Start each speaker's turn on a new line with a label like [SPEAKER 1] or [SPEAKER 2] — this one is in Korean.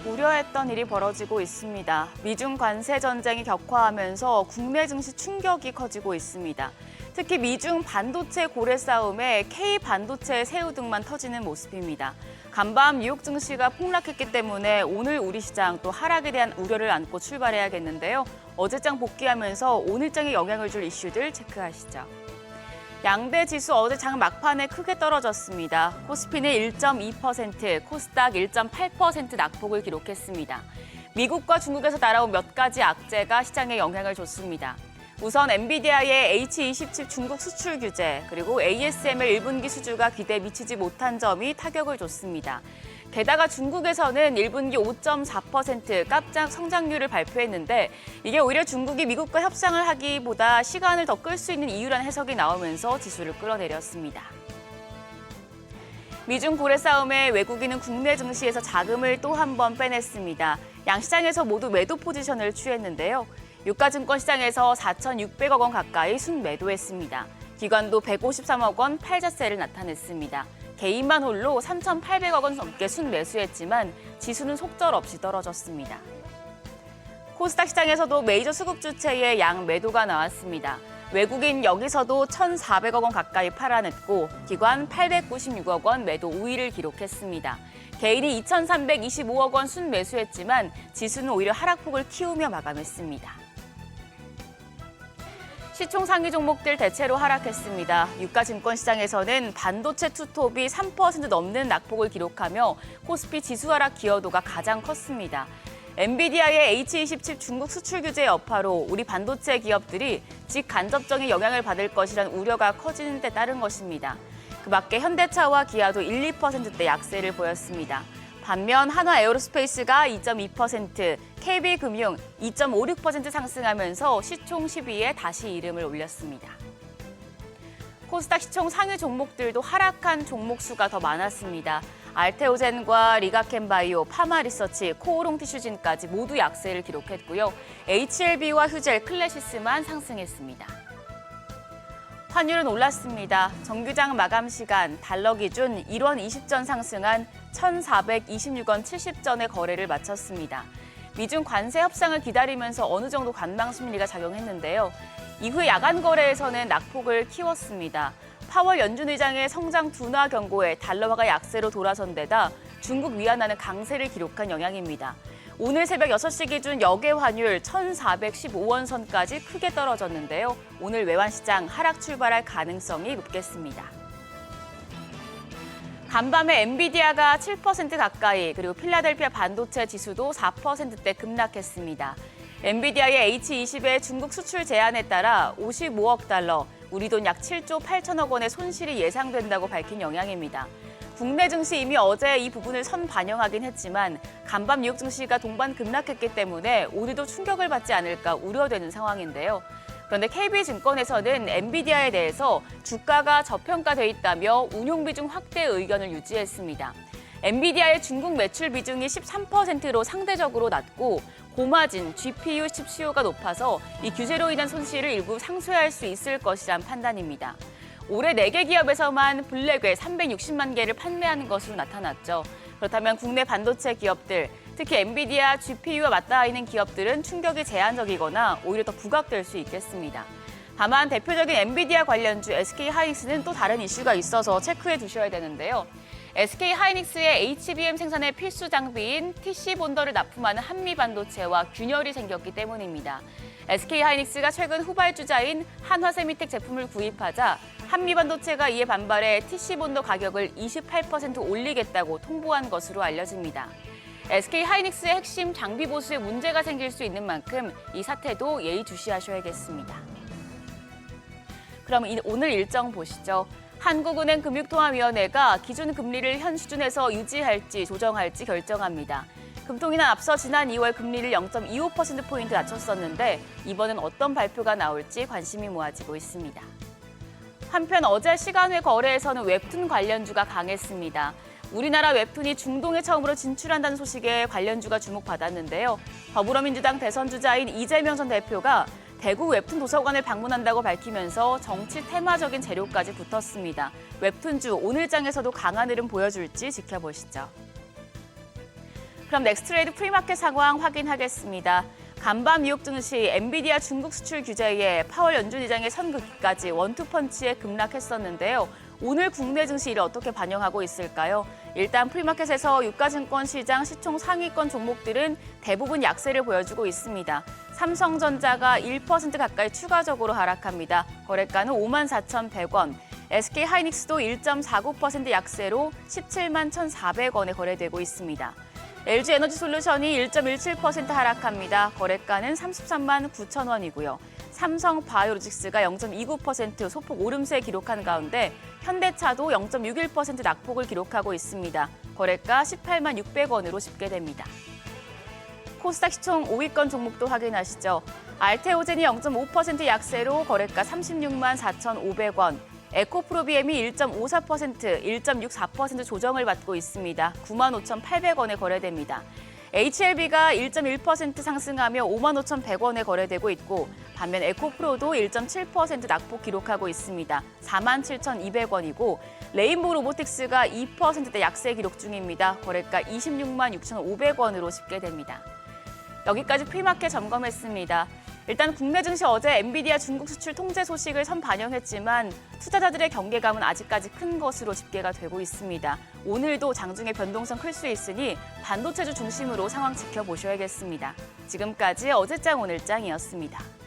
[SPEAKER 1] 우려했던 일이 벌어지고 있습니다. 미중 관세 전쟁이 격화하면서 국내 증시 충격이 커지고 있습니다. 특히 미중 반도체 고래 싸움에 K반도체 새우 등만 터지는 모습입니다. 간밤 뉴욕 증시가 폭락했기 때문에 오늘 우리 시장 또 하락에 대한 우려를 안고 출발해야겠는데요. 어제장 복귀하면서 오늘장에 영향을 줄 이슈들 체크하시죠. 양대 지수 어제 장 막판에 크게 떨어졌습니다. 코스피는 1.2%, 코스닥 1.8% 낙폭을 기록했습니다. 미국과 중국에서 날아온 몇 가지 악재가 시장에 영향을 줬습니다. 우선 엔비디아의 H20칩 중국 수출 규제, 그리고 ASML 1분기 수주가 기대에 미치지 못한 점이 타격을 줬습니다. 게다가 중국에서는 1분기 5.4% 깜짝 성장률을 발표했는데 이게 오히려 중국이 미국과 협상을 하기보다 시간을 더 끌 수 있는 이유라는 해석이 나오면서 지수를 끌어내렸습니다. 미중 고래 싸움에 외국인은 국내 증시에서 자금을 또 한 번 빼냈습니다. 양시장에서 모두 매도 포지션을 취했는데요. 유가증권 시장에서 4,600억 원 가까이 순매도했습니다. 기관도 153억 원 팔자세를 나타냈습니다. 개인만 홀로 3,800억 원 넘게 순매수했지만 지수는 속절없이 떨어졌습니다. 코스닥 시장에서도 메이저 수급 주체의 양매도가 나왔습니다. 외국인 여기서도 1,400억 원 가까이 팔아냈고 기관 896억 원 매도 우위를 기록했습니다. 개인이 2,325억 원 순매수했지만 지수는 오히려 하락폭을 키우며 마감했습니다. 시총 상위 종목들 대체로 하락했습니다. 유가증권 시장에서는 반도체 투톱이 3% 넘는 낙폭을 기록하며 코스피 지수 하락 기여도가 가장 컸습니다. 엔비디아의 H20칩 중국 수출 규제 여파로 우리 반도체 기업들이 직간접적인 영향을 받을 것이란 우려가 커지는 데 따른 것입니다. 그 밖에 현대차와 기아도 1, 2%대 약세를 보였습니다. 반면 한화에어로스페이스가 2.2%, KB금융 2.56% 상승하면서 시총 10위에 다시 이름을 올렸습니다. 코스닥 시총 상위 종목들도 하락한 종목 수가 더 많았습니다. 알테오젠과 리가켄바이오, 파마리서치, 코오롱티슈진까지 모두 약세를 기록했고요. HLB와 휴젤, 클래시스만 상승했습니다. 환율은 올랐습니다. 정규장 마감 시간 달러 기준 1원 20전 상승한 1,426원 70전의 거래를 마쳤습니다. 미중 관세 협상을 기다리면서 어느 정도 관망 심리가 작용했는데요. 이후 야간 거래에서는 낙폭을 키웠습니다. 파월 연준 의장의 성장 둔화 경고에 달러화가 약세로 돌아선 데다 중국 위안화는 강세를 기록한 영향입니다. 오늘 새벽 6시 기준 역외 환율 1,415원 선까지 크게 떨어졌는데요. 오늘 외환시장 하락 출발할 가능성이 높겠습니다. 간밤에 엔비디아가 7% 가까이, 그리고 필라델피아 반도체 지수도 4%대 급락했습니다. 엔비디아의 H20의 중국 수출 제한에 따라 55억 달러, 우리 돈 약 7조 8천억 원의 손실이 예상된다고 밝힌 영향입니다. 국내 증시 이미 어제 이 부분을 선반영하긴 했지만 간밤 뉴욕 증시가 동반 급락했기 때문에 오늘도 충격을 받지 않을까 우려되는 상황인데요. 그런데 KB증권에서는 엔비디아에 대해서 주가가 저평가돼 있다며 운용 비중 확대 의견을 유지했습니다. 엔비디아의 중국 매출 비중이 13%로 상대적으로 낮고 고마진 GPU 칩 수요가 높아서 이 규제로 인한 손실을 일부 상쇄할 수 있을 것이란 판단입니다. 올해 4개 기업에서만 블랙외 360만 개를 판매하는 것으로 나타났죠. 그렇다면 국내 반도체 기업들, 특히 엔비디아, GPU와 맞닿아 있는 기업들은 충격이 제한적이거나 오히려 더 부각될 수 있겠습니다. 다만 대표적인 엔비디아 관련주 SK하이닉스는 또 다른 이슈가 있어서 체크해 두셔야 되는데요. SK하이닉스의 HBM 생산의 필수 장비인 TC본더를 납품하는 한미반도체와 균열이 생겼기 때문입니다. SK하이닉스가 최근 후발주자인 한화세미텍 제품을 구입하자 한미반도체가 이에 반발해 TC본더 가격을 28% 올리겠다고 통보한 것으로 알려집니다. SK하이닉스의 핵심 장비 보수에 문제가 생길 수 있는 만큼 이 사태도 예의주시하셔야겠습니다. 그럼 오늘 일정 보시죠. 한국은행 금융통화위원회가 기준금리를 현 수준에서 유지할지 조정할지 결정합니다. 금통위는 앞서 지난 2월 금리를 0.25%포인트 낮췄었는데 이번엔 어떤 발표가 나올지 관심이 모아지고 있습니다. 한편 어제 시간외 거래에서는 웹툰 관련주가 강했습니다. 우리나라 웹툰이 중동에 처음으로 진출한다는 소식에 관련주가 주목받았는데요. 더불어민주당 대선 주자인 이재명 전 대표가 대구 웹툰 도서관을 방문한다고 밝히면서 정치 테마적인 재료까지 붙었습니다. 웹툰주 오늘장에서도 강한 흐름 보여줄지 지켜보시죠. 그럼 넥스트레이드 프리마켓 상황 확인하겠습니다. 간밤 뉴욕 증시 엔비디아 중국 수출 규제에 파월 연준 의장의 선긋기까지 원투펀치에 급락했었는데요. 오늘 국내 증시 이를 어떻게 반영하고 있을까요? 일단 프리마켓에서 유가증권 시장 시총 상위권 종목들은 대부분 약세를 보여주고 있습니다. 삼성전자가 1% 가까이 추가적으로 하락합니다. 거래가는 54,100원. SK하이닉스도 1.49% 약세로 171만 1,400원에 거래되고 있습니다. LG에너지솔루션이 1.17% 하락합니다. 거래가는 33만 9천 원이고요. 삼성바이오로직스가 0.29% 소폭 오름세 기록한 가운데 현대차도 0.61% 낙폭을 기록하고 있습니다. 거래가 18만 600원으로 집계됩니다. 코스닥 시총 5위권 종목도 확인하시죠. 알테오젠이 0.5% 약세로 거래가 36만 4,500원. 에코프로비엠이 1.54%, 1.64% 조정을 받고 있습니다. 95,800원에 거래됩니다. HLB가 1.1% 상승하며 55,100원에 거래되고 있고 반면 에코프로도 1.7% 낙폭 기록하고 있습니다. 47,200원이고 레인보우 로보틱스가 2%대 약세 기록 중입니다. 거래가 26만 6,500원으로 집계됩니다. 여기까지 프리마켓 점검했습니다. 일단 국내 증시 어제 엔비디아 중국 수출 통제 소식을 선반영했지만 투자자들의 경계감은 아직까지 큰 것으로 집계가 되고 있습니다. 오늘도 장중에 변동성 클 수 있으니 반도체주 중심으로 상황 지켜보셔야겠습니다. 지금까지 어제장 오늘장이었습니다.